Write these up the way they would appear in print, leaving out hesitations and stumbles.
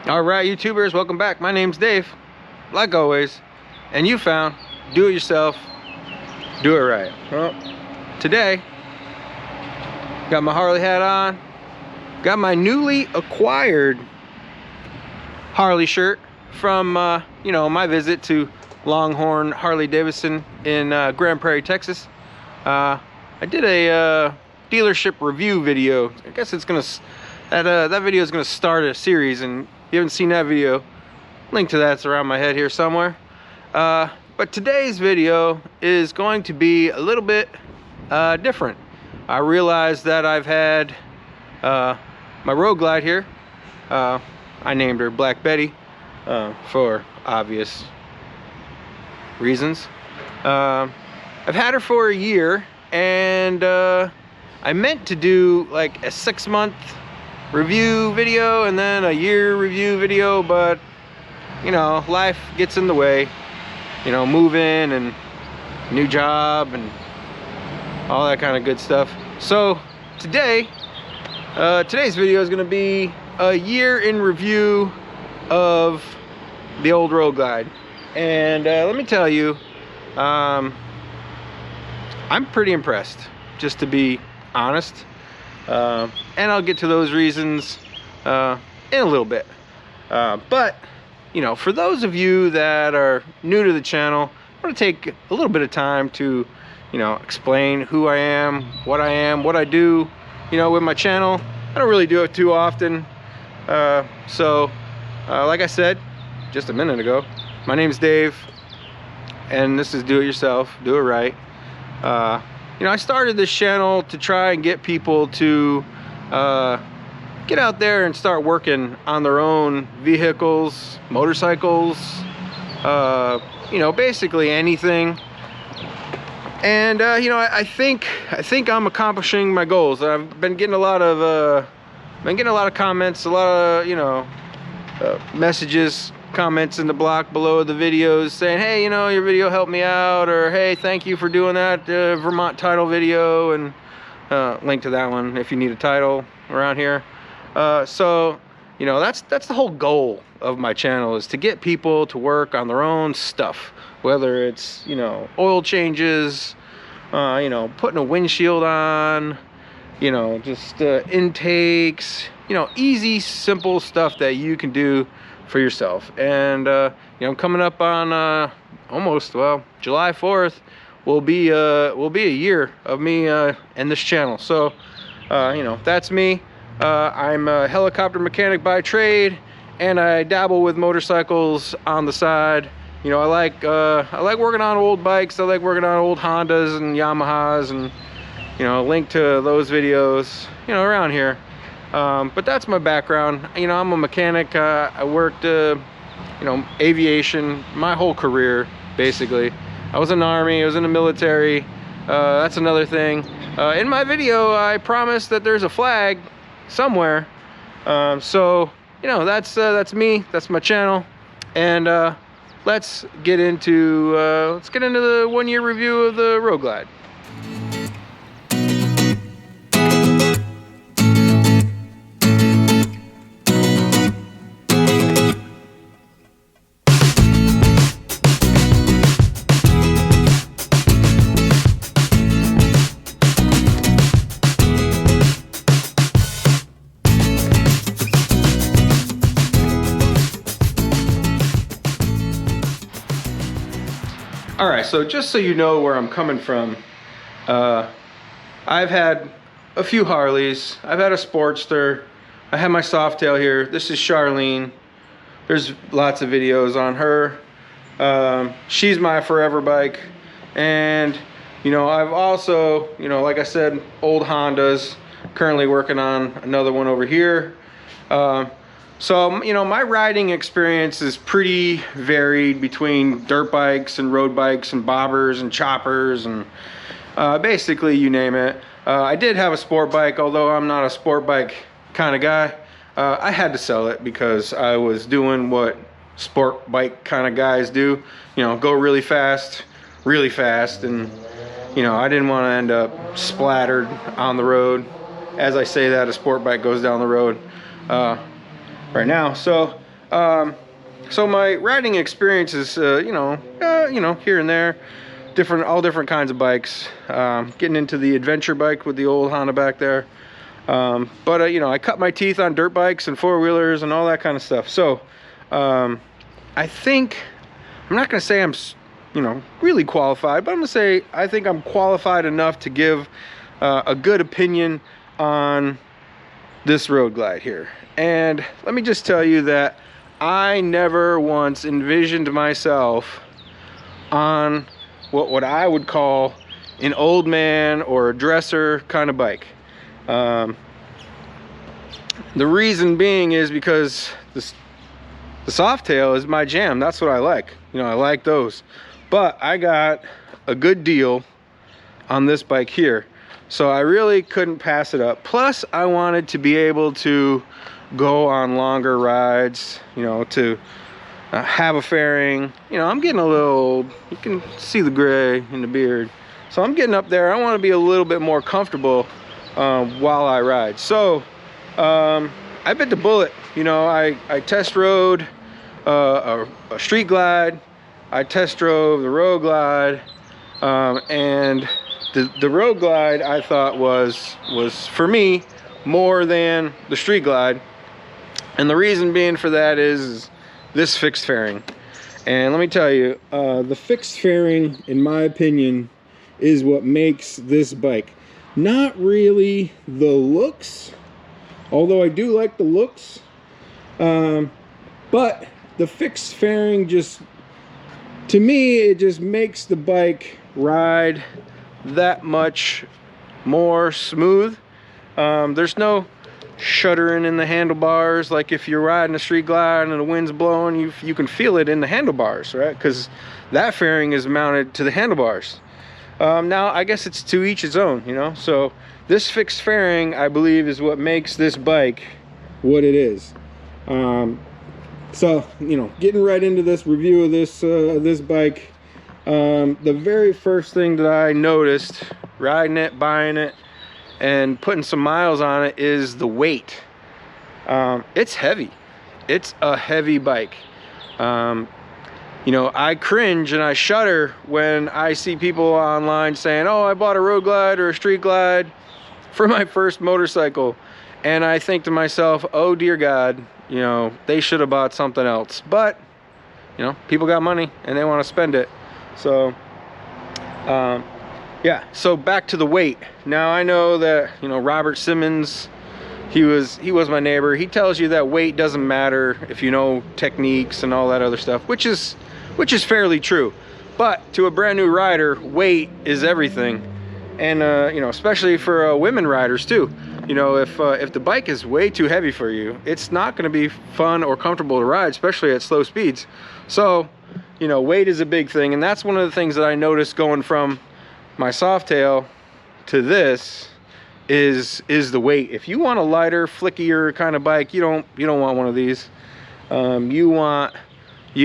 All right, YouTubers, welcome back. My name's Dave, like always, and you found do it yourself, do it right. Well, today, got my Harley hat on, got my newly acquired Harley shirt from, my visit to Longhorn Harley Davidson in Grand Prairie, Texas. I did a dealership review video. I guess it's gonna that video is gonna start a series, and if you haven't seen that video, link to that's around my head here somewhere. But today's video is going to be a little bit different. I realized that I've had my Road Glide here. I named her Black Betty for obvious reasons. I've had her for a year, and I meant to do like a 6-month review video and then a year review video, but life gets in the way, moving and new job and all that kind of good stuff. So today's video is going to be a year in review of the old Road Glide, and let me tell you, I'm pretty impressed, just to be honest. And I'll get to those reasons in a little bit. But for those of you that are new to the channel, I'm going to take a little bit of time to explain who I am, what I do with my channel. I don't really do it too often. Like I said just a minute ago, my name's Dave, and this is Do It Yourself, Do It Right. I started this channel to try and get people to get out there and start working on their own vehicles, motorcycles, basically anything. And I think I'm accomplishing my goals. I've been getting a lot of comments, a lot of messages, comments in the block below the videos saying, hey, your video helped me out, or hey, thank you for doing that Vermont title video, and link to that one if you need a title around here. That's the whole goal of my channel, is to get people to work on their own stuff, whether it's oil changes, putting a windshield on, just intakes, easy, simple stuff that you can do for yourself. And coming up on almost, July 4th will be a year of me in this channel. So that's me. I'm a helicopter mechanic by trade, and I dabble with motorcycles on the side. I like working on old bikes. I like working on old Hondas and Yamahas, and link to those videos around here. But that's my background. I'm a mechanic. I worked aviation my whole career, basically. I was in the Army, I was in the military. That's another thing. In my video, I promised that there's a flag somewhere. So that's me, that's my channel. And let's get into the 1-year review of the Road Glide. All right, so just so you know where I'm coming from, I've had a few Harleys. I've had a Sportster. I have my Softail here. This is Charlene. There's lots of videos on her. She's my forever bike. And, I've also, like I said, old Hondas. Currently working on another one over here. So, my riding experience is pretty varied between dirt bikes and road bikes and bobbers and choppers and basically you name it. I did have a sport bike, although I'm not a sport bike kind of guy. I had to sell it because I was doing what sport bike kind of guys do. Go really fast, and, I didn't want to end up splattered on the road. As I say that, a sport bike goes down the road right now. So So my riding experience is, you know, here and there, all different kinds of bikes. Getting into the adventure bike with the old Honda back there. But you know, I cut my teeth on dirt bikes and four-wheelers and all that kind of stuff. So I think, I'm not going to say I'm, you know, really qualified, but I'm going to say I think I'm qualified enough to give a good opinion on this Road Glide here. And let me just tell you that I never once envisioned myself on what I would call an old man or a dresser kind of bike. The reason being is because the Softail is my jam. That's what I like. You know, I like those. But I got a good deal on this bike here, so I really couldn't pass it up. Plus, I wanted to be able to go on longer rides, you know, to have a fairing. You know, I'm getting a little old. You can see the gray in the beard. So I'm getting up there. I want to be a little bit more comfortable while I ride. So I bit the bullet. You know, I test rode a street glide. I test drove the Road Glide, and the Road Glide I thought was for me more than the street glide. And the reason being for that is this fixed fairing. And let me tell you, the fixed fairing, in my opinion, is what makes this bike. Not really the looks, although I do like the looks, but the fixed fairing just, to me, it just makes the bike ride that much more smooth. There's no shuddering in the handlebars. Like if you're riding a street glide and the wind's blowing, you can feel it in the handlebars, right? Because that fairing is mounted to the handlebars. Now I guess it's to each its own, you know. So this fixed fairing, I believe, is what makes this bike what it is. So, you know, getting right into this review of this bike, the very first thing that I noticed riding it, buying it, and putting some miles on it is the weight. It's heavy. It's a heavy bike. You know, I cringe and I shudder when I see people online saying, oh, I bought a Road Glide or a Street Glide for my first motorcycle. And I think to myself, oh dear God, you know, they should have bought something else. But, you know, people got money and they want to spend it. So, yeah, so back to the weight. Now I know that, you know, Robert Simmons, he was my neighbor. He tells you that weight doesn't matter if you know techniques and all that other stuff, which is fairly true. But to a brand new rider, weight is everything. And you know, especially for women riders too. You know, if the bike is way too heavy for you, it's not going to be fun or comfortable to ride, especially at slow speeds. So, you know, weight is a big thing, and that's one of the things that I noticed going from my Softail to this is the weight. If you want a lighter, flickier kind of bike, you don't want one of these. You want a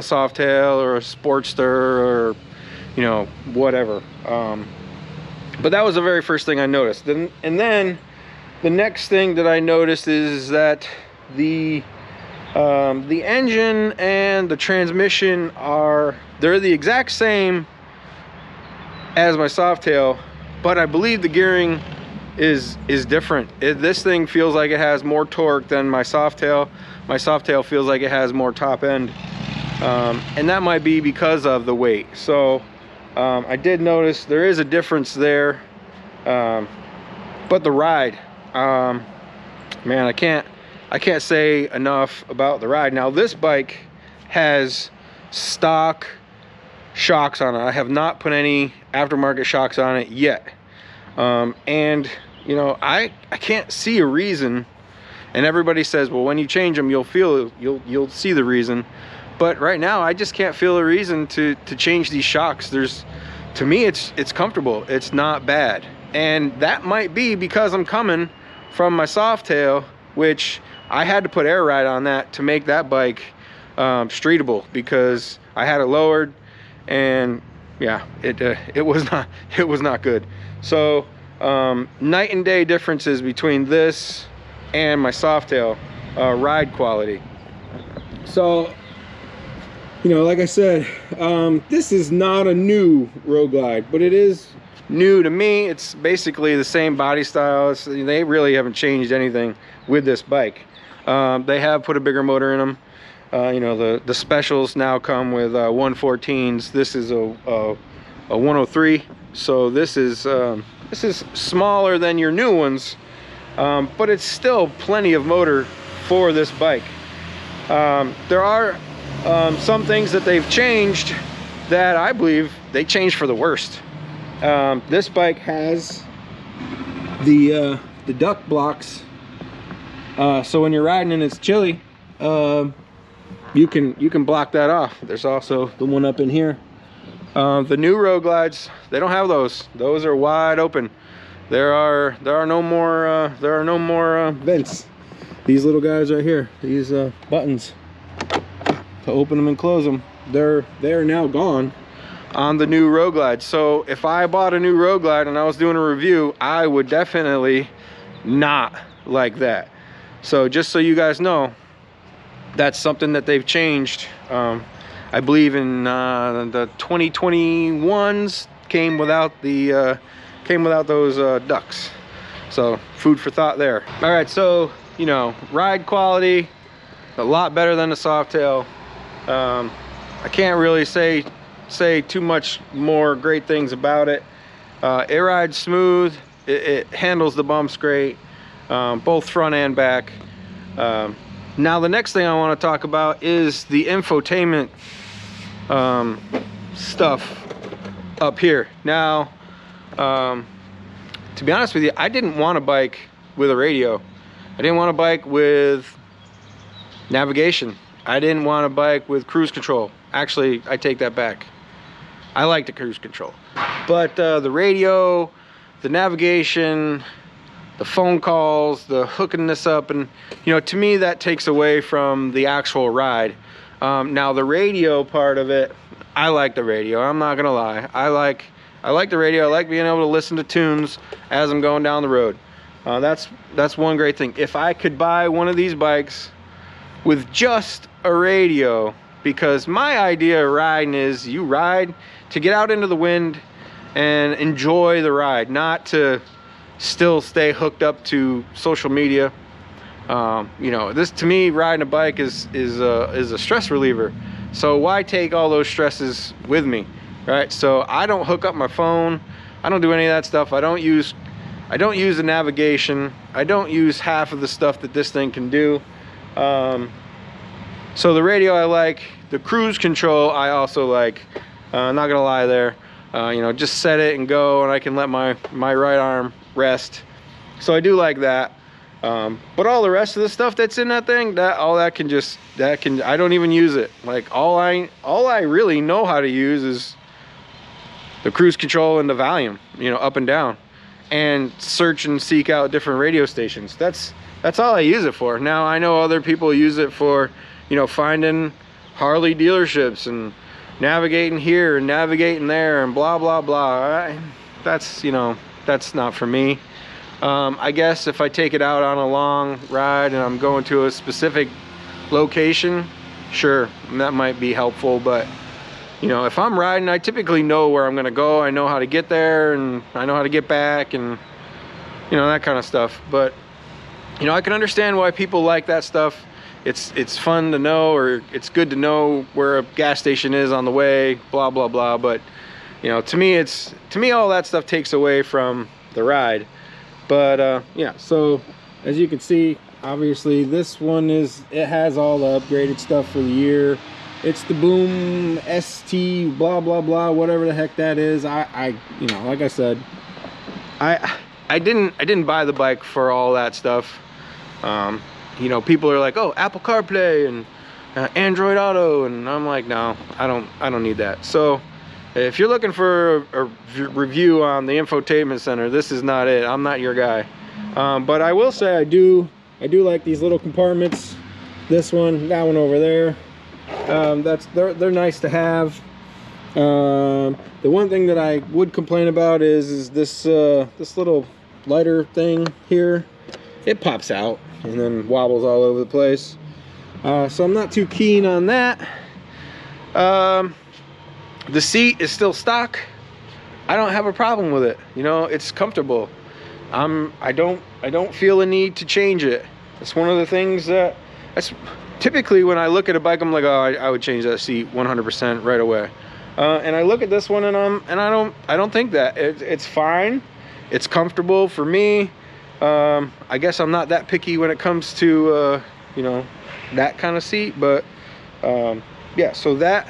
Softail or a Sportster or, you know, whatever. But that was the very first thing I noticed. And then the next thing that I noticed is that the engine and the transmission they're the exact same as my Softail, but I believe the gearing is different. This thing feels like it has more torque than my Softail. My Softail feels like it has more top end, and that might be because of the weight. So I did notice there is a difference there, but the ride, man, I can't say enough about the ride. Now this bike has stock shocks on it. I have not put any aftermarket shocks on it yet, and you know, I can't see a reason. And everybody says, well, when you change them, you'll see the reason. But right now, I just can't feel a reason to change these shocks. To me, it's comfortable. It's not bad. And that might be because I'm coming from my Softail, which I had to put air ride on that to make that bike streetable, because I had it lowered, and yeah, it was not good. So night and day differences between this and my Softail ride quality. So, you know, like I said, this is not a new Road Glide, but it is new to me. It's basically the same body style. They really haven't changed anything with this bike. They have put a bigger motor in them. You know, the specials now come with 114s. This is a 103. So this is smaller than your new ones, but it's still plenty of motor for this bike. There are some things that they've changed that I believe they changed for the worst. This bike has the duck blocks, so when you're riding and it's chilly, you can block that off. There's also the one up in here. The new Road Glides, they don't have those. Those are wide open. There are no more vents. These little guys right here, these buttons to open them and close them, they're now gone on the new Road Glide. So if I bought a new Road Glide and I was doing a review, I would definitely not like that. So just so you guys know, that's something that they've changed. I believe in the 2021s came without those ducks. So food for thought there. All right, so you know, ride quality a lot better than the Softail. I can't really say too much more great things about it. It rides smooth. It handles the bumps great, both front and back. Now the next thing I want to talk about is the infotainment stuff up here. Now, to be honest with you, I didn't want a bike with a radio. I didn't want a bike with navigation. I didn't want a bike with cruise control. Actually, I take that back. I like the cruise control. But the radio, the navigation, the phone calls, the hooking this up, and you know, to me that takes away from the actual ride. Now the radio part of it, I like the radio. I'm not gonna lie. I like the radio. I like being able to listen to tunes as I'm going down the road. That's one great thing. If I could buy one of these bikes with just a radio, because my idea of riding is you ride to get out into the wind and enjoy the ride, not to still stay hooked up to social media. You know, this to me, riding a bike is a stress reliever. So why take all those stresses with me, right? So I don't hook up my phone. I don't do any of that stuff. I don't use the navigation. I don't use half of the stuff that this thing can do. So the radio I like. The cruise control I also like. Not gonna lie there. You know, just set it and go, and I can let my right arm rest. So I do like that. But all the rest of the stuff that's in that thing, I don't even use it. Like all I really know how to use is the cruise control and the volume, you know, up and down, and search and seek out different radio stations. That's all I use it for. Now I know other people use it for, you know, finding Harley dealerships and navigating here and navigating there and blah blah blah. That's, you know, that's not for me. I guess if I take it out on a long ride and I'm going to a specific location, sure, that might be helpful. But you know, if I'm riding, I typically know where I'm gonna go. I know how to get there, and I know how to get back, and you know, that kind of stuff. But you know, I can understand why people like that stuff. It's fun to know, or it's good to know where a gas station is on the way, blah blah blah. But you know, to me all that stuff takes away from the ride. But yeah, so as you can see, obviously this one it has all the upgraded stuff for the year. It's the Boom ST blah blah blah, whatever the heck that is. I you know, like I said, I didn't buy the bike for all that stuff. You know, people are like, oh, Apple CarPlay and Android Auto, and I'm like, no, I don't need that. So if you're looking for a review on the infotainment center, this is not it. I'm not your guy. But I will say I do like these little compartments. This one, that one over there. They're nice to have. The one thing that I would complain about is this little lighter thing here. It pops out and then wobbles all over the place. So I'm not too keen on that. The seat is still stock. I don't have a problem with it. You know, it's comfortable. I don't feel a need to change it. It's one of the things that's typically when I look at a bike, I'm like, oh, I would change that seat 100% right away. And I look at this one and I don't think that it's fine. It's comfortable for me. I guess I'm not that picky when it comes to you know, that kind of seat, but yeah, so that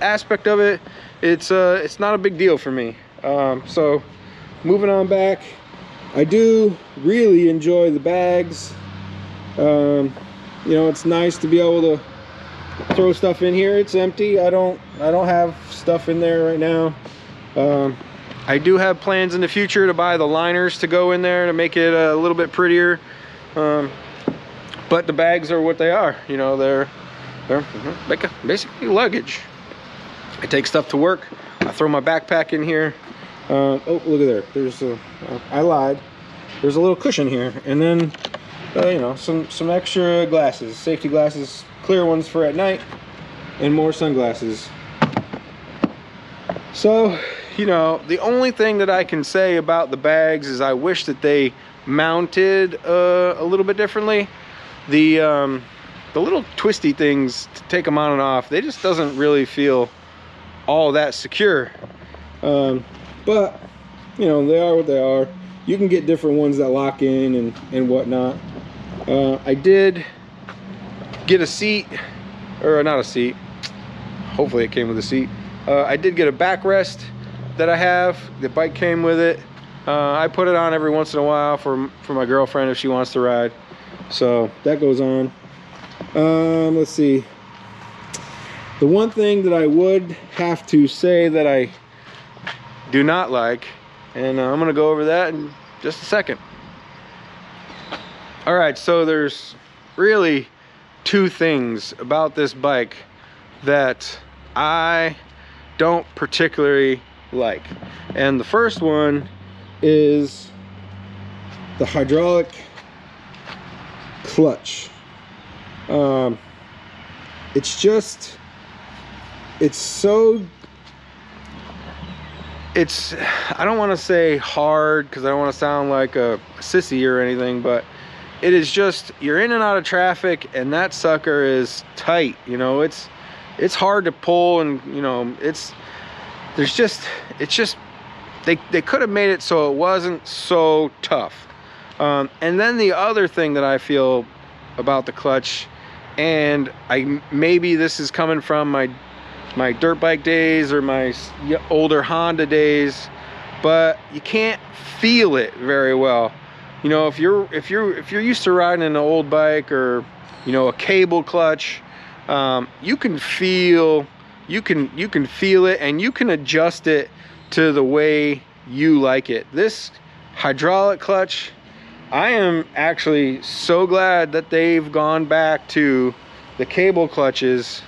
aspect of it, it's not a big deal for me. So moving on back, I do really enjoy the bags. You know, it's nice to be able to throw stuff in here. It's empty. I don't have stuff in there right now. I do have plans in the future to buy the liners to go in there to make it a little bit prettier. But the bags are what they are. You know, they're basically luggage. I take stuff to work. I throw my backpack in here. Oh, look at there. There's I lied. There's a little cushion here, and then you know, some extra glasses, safety glasses, clear ones for at night, and more sunglasses. So, you know, the only thing that I can say about the bags is I wish that they mounted a little bit differently. The little twisty things to take them on and off, they just doesn't really feel all that secure. But you know, they are what they are. You can get different ones that lock in and whatnot. I did get a seat, or not a seat, hopefully it came with a seat. I did get a backrest that I have. The bike came with it. I put it on every once in a while for my girlfriend if she wants to ride. So that goes on. Let's see. The one thing that I would have to say that I do not like, and I'm gonna go over that in just a second. All right, so there's really two things about this bike that I don't particularly like. And the first one is the hydraulic clutch. I don't want to say hard because I don't want to sound like a sissy or anything, but it is just, you're in and out of traffic and that sucker is tight. You know, it's hard to pull, and you know, they could have made it so it wasn't so tough. And then the other thing that I feel about the clutch, and maybe this is coming from my dirt bike days or my older Honda days, but you can't feel it very well. You know, if you're used to riding an old bike, or you know, a cable clutch, you can feel it, and you can adjust it to the way you like it. This hydraulic clutch, I am actually so glad that they've gone back to the cable clutches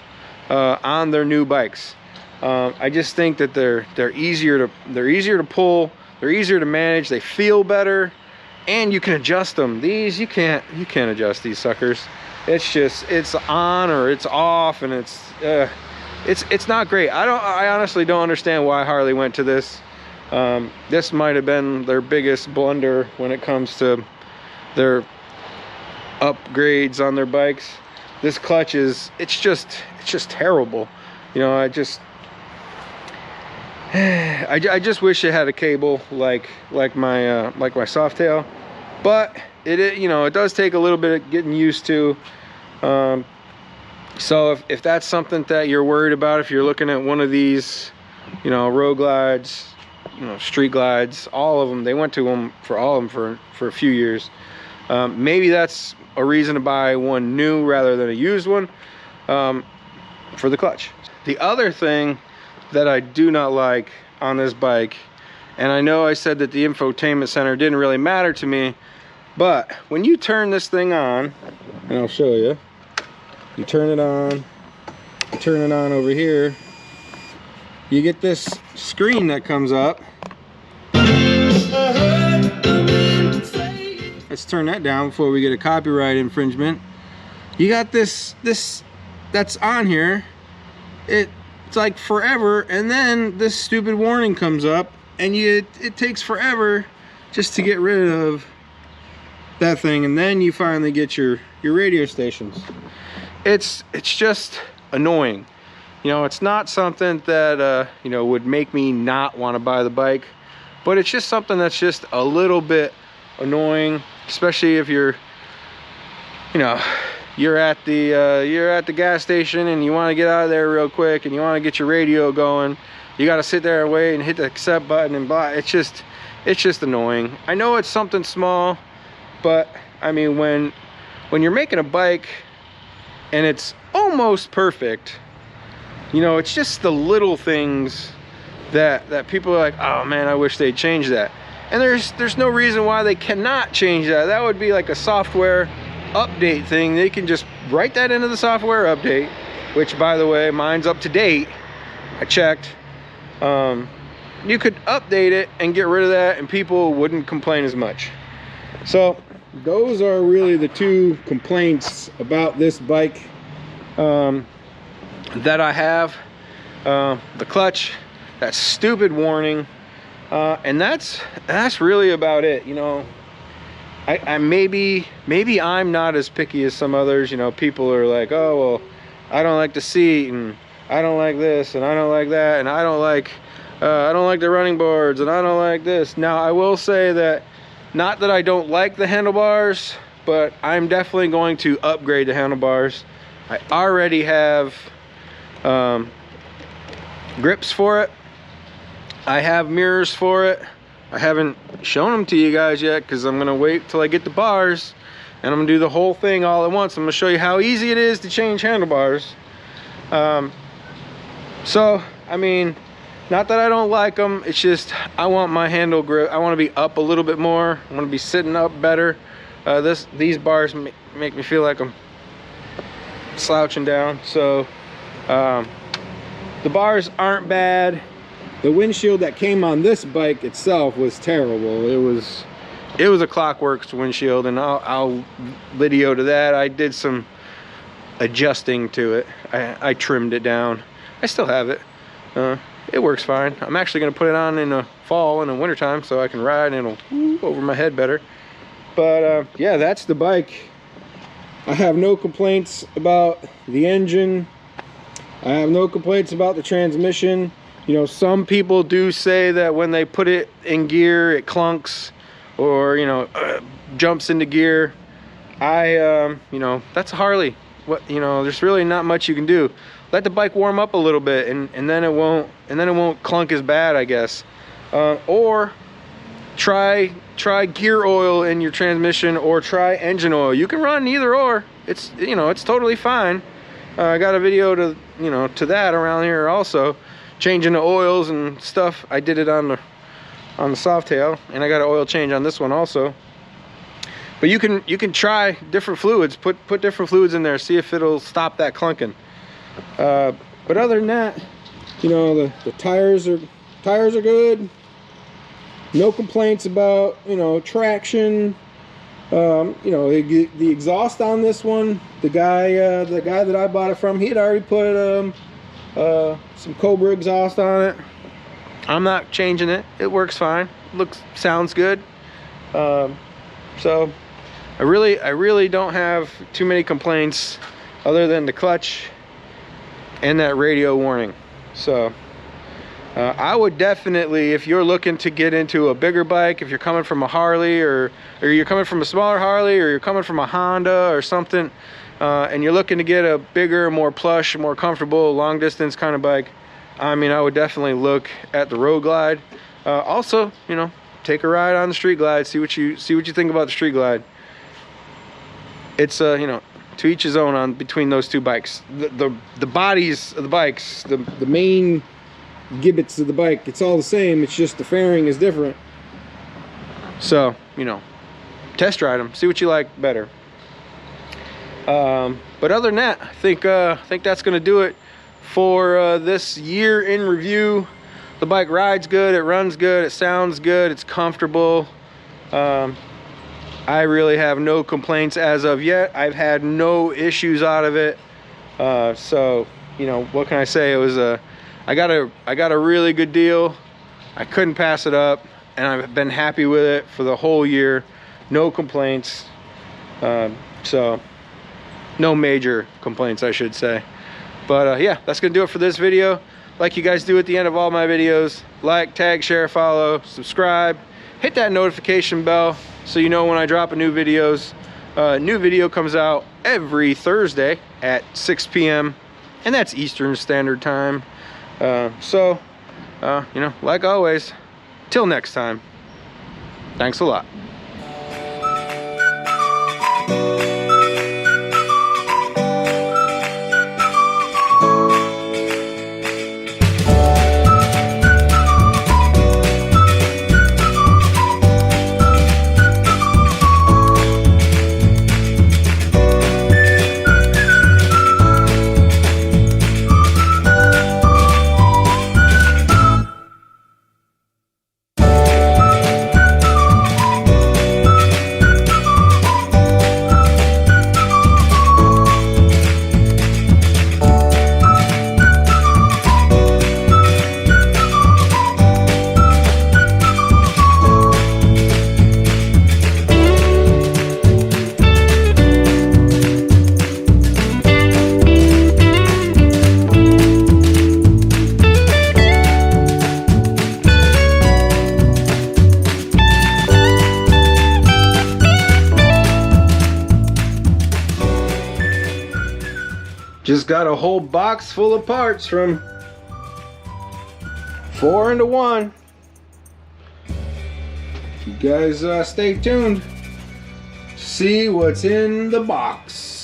on their new bikes. I just think that they're easier to pull, they're easier to manage, they feel better, and you can adjust them. These you can't adjust these suckers. It's on or it's off, and it's not great. I honestly don't understand why Harley went to this. This might have been their biggest blunder when it comes to their upgrades on their bikes. This clutch it's just terrible. You know, I just wish it had a cable like my Softail, but it you know, it does take a little bit of getting used to. So if that's something that you're worried about, if you're looking at one of these, you know, road glides, you know, street glides, all of them, they went to them for all of them for a few years. Maybe that's a reason to buy one new rather than a used one, for the clutch. The other thing that I do not like on this bike, and I know I said that the infotainment center didn't really matter to me, but when you turn this thing on, and I'll show you, you turn it on over here, you get this screen that comes up. Let's turn that down before we get a copyright infringement. you got this that's on here. It's like forever, and then this stupid warning comes up, and it takes forever just to get rid of that thing, and then you finally get your radio stations. It's just annoying. You know, it's not something that you know, would make me not want to buy the bike, but it's just something that's just a little bit annoying, especially if you're, you know, you're at the gas station and you want to get out of there real quick and you want to get your radio going. You got to sit there and wait and hit the accept button and blah. It's just annoying. I know it's something small, but I mean, when you're making a bike and it's almost perfect, you know, it's just the little things that people are like, oh man, I wish they'd change that. And there's no reason why they cannot change that. That would be like a software update thing. They can just write that into the software update, which, by the way, mine's up to date. I checked. You could update it and get rid of that, and people wouldn't complain as much. So those are really the two complaints about this bike that I have. The clutch, that stupid warning, and that's really about it. You know, I maybe I'm not as picky as some others. You know, people are like, oh well, I don't like the seat, and I don't like this, and I don't like that, and I don't like the running boards, and I don't like this. Now I will say that, not that I don't like the handlebars, but I'm definitely going to upgrade the handlebars. I already have grips for it. I have mirrors for it. I haven't shown them to you guys yet because I'm gonna wait till I get the bars, and I'm gonna do the whole thing all at once. I'm gonna show you how easy it is to change handlebars. So I mean, not that I don't like them, it's just I want my handle grip, I want to be up a little bit more. I want to be sitting up better. These bars make me feel like I'm slouching down. So the bars aren't bad. The windshield that came on this bike itself was terrible. It was a Clockworks windshield, and I'll video to that. I did some adjusting to it. I trimmed it down. I still have it. It works fine. I'm actually going to put it on in the fall and the winter time so I can ride and it'll over my head better. But yeah, that's the bike. I have no complaints about the engine. I have no complaints about the transmission. You know, some people do say that when they put it in gear, it clunks or, you know, jumps into gear. You know, that's a Harley. What, you know, there's really not much you can do. Let the bike warm up a little bit, and then it won't clunk as bad, I guess. Or try gear oil in your transmission, or try engine oil. You can run either or. It's, you know, it's totally fine. I got a video to, you know, to that around here also, changing the oils and stuff. I did it on the Softail, and I got an oil change on this one also. But you can try different fluids, put different fluids in there, see if it'll stop that clunking. But other than that, you know, the tires are good. No complaints about, you know, traction. You know, the exhaust on this one, the guy that I bought it from, he had already put some Cobra exhaust on it. I'm not changing it. It works fine. Sounds good. So I really don't have too many complaints other than the clutch and that radio warning. So I would definitely, if you're looking to get into a bigger bike, if you're coming from a Harley, or you're coming from a smaller Harley, or you're coming from a Honda or something, and you're looking to get a bigger, more plush, more comfortable, long distance kind of bike, I mean, I would definitely look at the Road Glide. Also, you know, take a ride on the Street Glide, see what you think about the Street Glide. It's you know, to each his own on between those two bikes. The bodies of the bikes, the main gibbets of the bike, it's all the same, it's just the fairing is different. So, you know, test ride them, see what you like better. But other than that, I think that's gonna do it for this year in review. The bike rides good, it runs good, it sounds good, it's comfortable. I really have no complaints as of yet. I've had no issues out of it. So, you know, what can I say? It was I got a really good deal. I couldn't pass it up, and I've been happy with it for the whole year. No complaints. So no major complaints, I should say. But yeah, that's gonna do it for this video. Like you guys do at the end of all my videos, like, tag, share, follow, subscribe, hit that notification bell so you know when I drop a new videos. New video comes out every Thursday at 6 p.m. and that's Eastern Standard Time. So you know, like always, till next time, thanks a lot. Just got a whole box full of parts from 4 into 1. You guys stay tuned to see what's in the box.